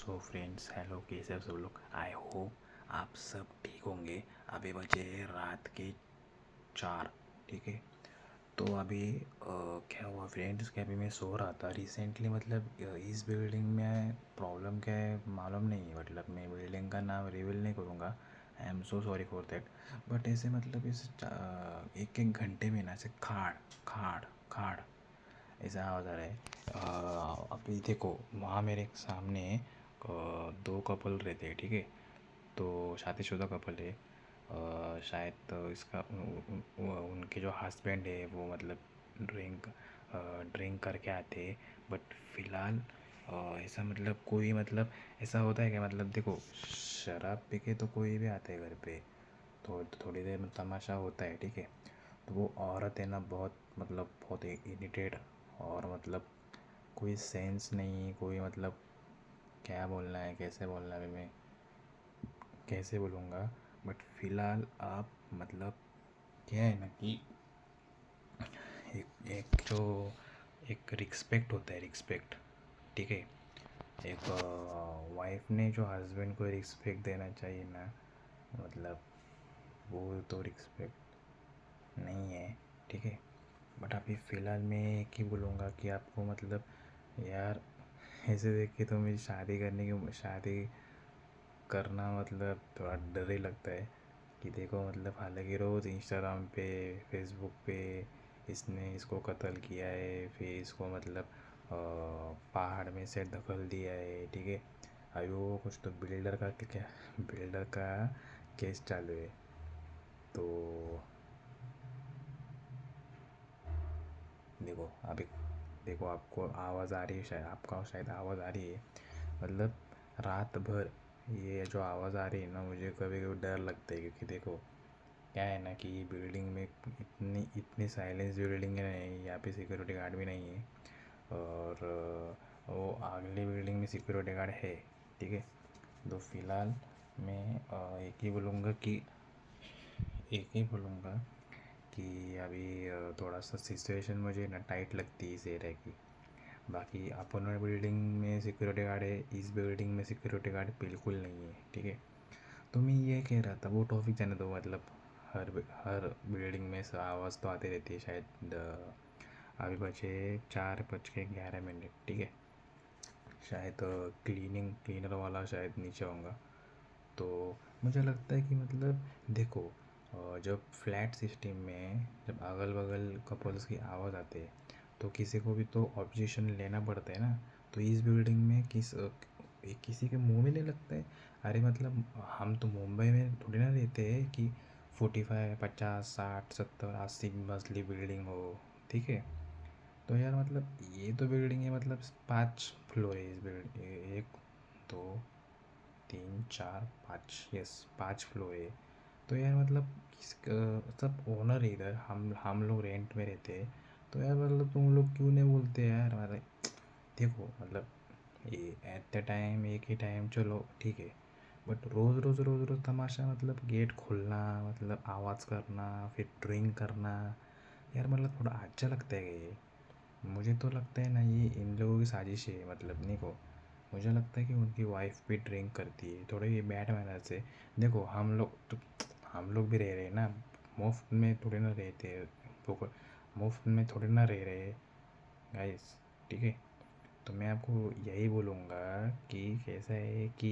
So friends, hello, कैसे हो सब लोग। आई होप आप सब ठीक होंगे। अभी बजे रात के 4। ठीक है। तो अभी क्या हुआ फ्रेंड्स कि अभी मैं सो रहा था रिसेंटली। मतलब इस बिल्डिंग में प्रॉब्लम क्या है मालूम नहीं है। मतलब मैं बिल्डिंग का नाम रिवील नहीं करूँगा। I am so sorry for that. But ऐसे मतलब इस एक एक घंटे में ना ऐसे खाड़ खाड़ खाड़ ऐसा आवाज़ आ रहा है। अभी देखो, वहाँ मेरे सामने दो कपल रहते हैं। ठीक है। तो शादीशुदा कपल है। शायद तो इसका उनके जो हस्बैंड है वो मतलब ड्रिंक करके आते हैं। बट फिलहाल ऐसा मतलब कोई मतलब ऐसा होता है कि मतलब देखो, शराब पी के तो कोई भी आता है घर पे। तो थोड़ी देर में तमाशा होता है। ठीक है। तो वो औरत है ना, बहुत मतलब बहुत इरिटेट। और मतलब कोई सेंस नहीं, कोई मतलब क्या बोलना है, कैसे बोलना है, मैं कैसे बोलूँगा। बट फिलहाल आप मतलब क्या है ना कि एक एक जो एक रिस्पेक्ट होता है, रिस्पेक्ट। ठीक है। एक वाइफ ने जो हस्बैंड को रिस्पेक्ट देना चाहिए ना, मतलब वो तो रिस्पेक्ट नहीं है। ठीक है। बट अभी फ़िलहाल मैं एक ही बोलूँगा कि आपको मतलब यार, ऐसे देख के तो मेरी शादी करना मतलब थोड़ा डर ही लगता है। कि देखो मतलब हालांकि रोज़ इंस्टाग्राम पे, फेसबुक पे इसने इसको कत्ल किया है, फिर इसको मतलब पहाड़ में से धकेल दिया है। ठीक है। अभी वो कुछ तो बिल्डर का क्या बिल्डर का केस चालू है। तो देखो अभी, देखो आपको आवाज़ आ रही है, शायद आपका शायद आवाज़ आ रही है। मतलब रात भर ये जो आवाज़ आ रही है ना, मुझे कभी कभी डर लगता है। क्योंकि देखो क्या है ना कि बिल्डिंग में इतनी इतनी साइलेंस बिल्डिंग है नहीं, यहाँ पे सिक्योरिटी गार्ड भी नहीं है। और वो अगली बिल्डिंग में सिक्योरिटी गार्ड है। ठीक है। तो फिलहाल मैं एक ही बोलूँगा कि अभी थोड़ा सा सिचुएशन मुझे ना टाइट लगती है इस एरिया की। बाकी अपन बिल्डिंग में सिक्योरिटी गार्ड है, इस बिल्डिंग में सिक्योरिटी गार्ड बिल्कुल नहीं है। ठीक है। तो मैं ये कह रहा था, वो टॉपिक जाने दो। मतलब हर बिल्डिंग में से आवाज़ तो आती रहती है शायद। अभी बचे 4:11। ठीक है। शायद क्लीनर वाला शायद नीचे होगा। तो मुझे लगता है कि मतलब देखो, जब फ्लैट सिस्टम में जब अगल बगल कपल्स की आवाज़ आती है तो किसी को भी तो ऑब्जेक्शन लेना पड़ता है ना। तो इस बिल्डिंग में किसी के मुंह में नहीं लगता है। अरे मतलब हम तो मुंबई में थोड़ी ना रहते हैं कि 45, 50, 60, 70, 80 मंजिली बिल्डिंग हो। ठीक है। तो यार मतलब ये तो बिल्डिंग है, मतलब 5 फ्लोर है इस बिल्डिंग। 1, 2, 3, 4, 5, यस 5 फ्लोर है। तो यार मतलब सब ओनर है इधर, हम लोग रेंट में रहते हैं। तो यार मतलब तुम लोग क्यों नहीं बोलते यार हमारे। देखो मतलब ये एट द टाइम एक ही टाइम चलो ठीक है। बट रोज़ रोज़ रोज़ रोज़ तमाशा, मतलब गेट खोलना, मतलब आवाज़ करना, फिर ड्रिंक करना। यार मतलब थोड़ा अच्छा लगता है ये। मुझे तो लगता है ना ये इन लोगों की साजिश है। मतलब नहीं को, मुझे लगता है कि उनकी वाइफ भी ड्रिंक करती है, थोड़े ये बैड मैनर से। देखो हम लोग भी रह रहे हैं ना, मुफ्त में थोड़े ना रहते हैं। मुफ्त में थोड़े ना रह रहे गाइस। ठीक है। तो मैं आपको यही बोलूँगा कि कैसा है कि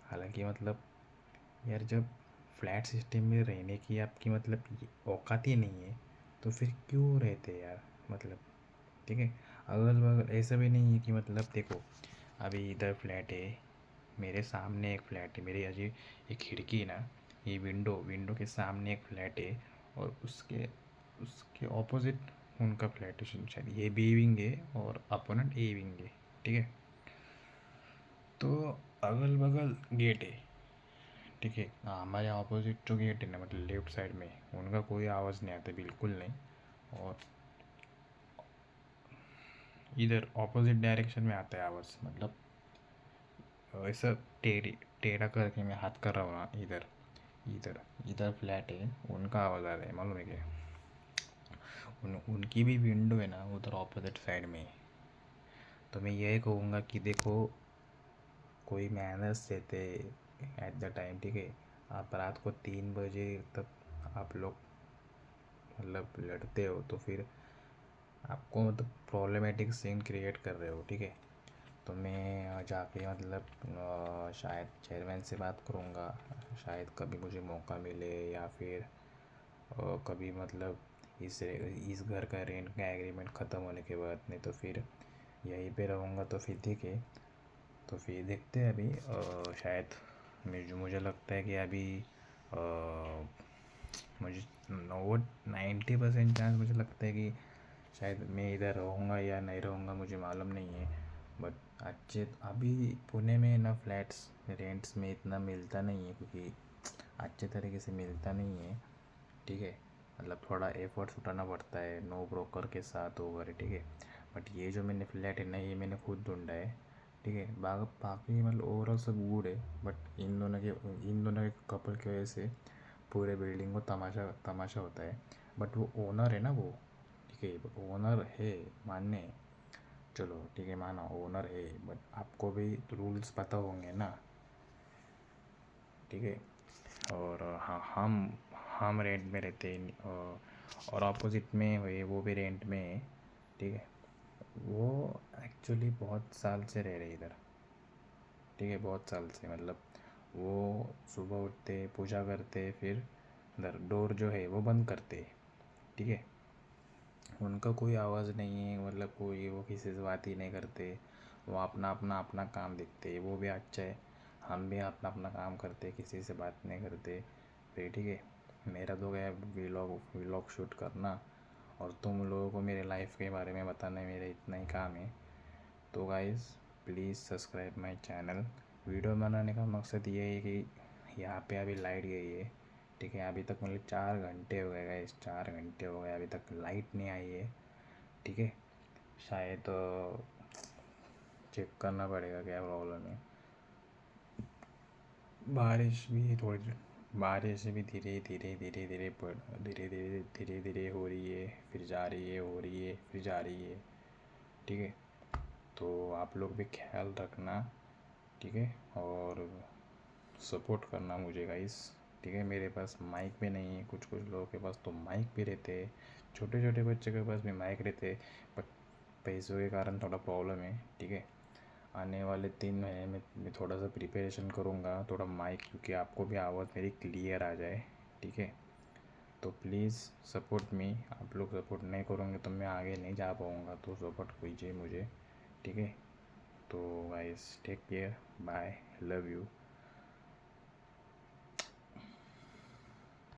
हालांकि मतलब यार, जब फ्लैट सिस्टम में रहने की आपकी मतलब औकात ही नहीं है तो फिर क्यों रहते यार। मतलब ठीक है। अगल बगल ऐसा भी नहीं है कि मतलब देखो, अभी इधर फ्लैट है, मेरे सामने एक फ्लैट है, मेरी अजी एक खिड़की है ना, ये विंडो के सामने एक फ्लैट है। और उसके उसके ऑपोजिट उनका फ्लैट है। शायद ये बी विंग है और अपोनेंट ए विंग है। ठीक है। तो अगल बगल गेट है। ठीक है। हाँ, हमारे ऑपोजिट जो गेट है ना, मतलब लेफ्ट साइड में, उनका कोई आवाज़ नहीं आता, बिल्कुल नहीं। और इधर ऑपोजिट डायरेक्शन में आता है आवाज़। मतलब ऐसा टेढ़ा करके मैं हाथ कर रहा हूँ ना, इधर इधर इधर फ्लैट है, उनका आवाज़ आ रहा है, मालूम है क्या। उनकी भी विंडो है ना उधर ऑपोजिट साइड में। तो मैं यही कहूँगा कि देखो, कोई मैनर्स देते एट द टाइम, ठीक है। आप रात को 3 बजे तक आप लोग मतलब लड़ते हो तो फिर आपको मतलब प्रॉब्लमेटिक सीन क्रिएट कर रहे हो, ठीक है। तो मैं जाके मतलब शायद चेयरमैन से बात करूँगा, शायद कभी मुझे मौका मिले, या फिर कभी मतलब इस घर का रेंट का एग्रीमेंट ख़त्म होने के बाद, नहीं तो फिर यहीं पे रहूँगा। तो फिर ठीक है, तो फिर देखते हैं अभी। शायद मुझे लगता है कि अभी मुझे 90% चांस मुझे लगता है कि शायद मैं इधर रहूँगा या नहीं रहूँगा, मुझे मालूम नहीं है। बट अच्छे अभी पुणे में ना फ्लैट्स रेंट्स में इतना मिलता नहीं है, क्योंकि अच्छे तरीके से मिलता नहीं है, ठीक है। मतलब थोड़ा एफर्ट्स उठाना पड़ता है, नो ब्रोकर के साथ होकर, ठीक है। बट ये जो मैंने फ्लैट है ना, ये मैंने खुद ढूंढा है, ठीक है। बाकी मतलब ओवरऑल सब गुड है, बट इन दोनों के कपल की वजह से पूरे बिल्डिंग को तमाशा तमाशा होता है। बट वो ओनर है ना, वो ठीक है, ओनर है, मानने, चलो ठीक है, माना ओनर है, बट आपको भी रूल्स पता होंगे ना, ठीक है। और हाँ, हम रेंट में रहते हैं, और अपोजिट में हुए वो भी रेंट में है, ठीक है। वो एक्चुअली बहुत साल से रह रहे इधर, ठीक है, बहुत साल से। मतलब वो सुबह उठते, पूजा करते, फिर इधर डोर जो है वो बंद करते, ठीक है। उनका कोई आवाज़ नहीं है, मतलब कोई वो किसी से बात ही नहीं करते, वो अपना अपना अपना काम देखते हैं, वो भी अच्छा है। हम भी अपना अपना काम करते, किसी से बात नहीं करते, फिर ठीक है। मेरा तो गया व्लॉग शूट करना, और तुम लोगों को मेरे लाइफ के बारे में बताना, मेरा इतना ही काम है। तो guys please subscribe my channel. Video बनाने का मकसद ये है कि यहाँ पे अभी लाइट गई है, ठीक है। अभी तक मतलब 4 घंटे हो गए गाइस, 4 घंटे हो गए, अभी तक लाइट नहीं आई है, ठीक है। शायद चेक करना पड़ेगा क्या प्रॉब्लम है। बारिश भी थोड़ी बारिश भी धीरे धीरे धीरे धीरे धीरे धीरे धीरे धीरे हो रही है, फिर जा रही है, हो रही है, फिर जा रही है, ठीक है। तो आप लोग भी ख्याल रखना, ठीक है। और सपोर्ट करना मुझे गाइस, ठीक है। मेरे पास माइक भी नहीं है, कुछ कुछ लोगों के पास तो माइक भी रहते हैं, छोटे छोटे बच्चे के पास भी माइक रहते हैं, बट पैसों के कारण थोड़ा प्रॉब्लम है, ठीक है। आने वाले 3 महीने में मैं थोड़ा सा प्रिपरेशन करूँगा, थोड़ा माइक, क्योंकि आपको भी आवाज़ मेरी क्लियर आ जाए, ठीक है। तो प्लीज़ सपोर्ट मी। आप लोग सपोर्ट नहीं करोगे तो मैं आगे नहीं जा पाऊँगा, तो सपोर्ट कीजिए मुझे, ठीक है। तो guys take care, bye, love you.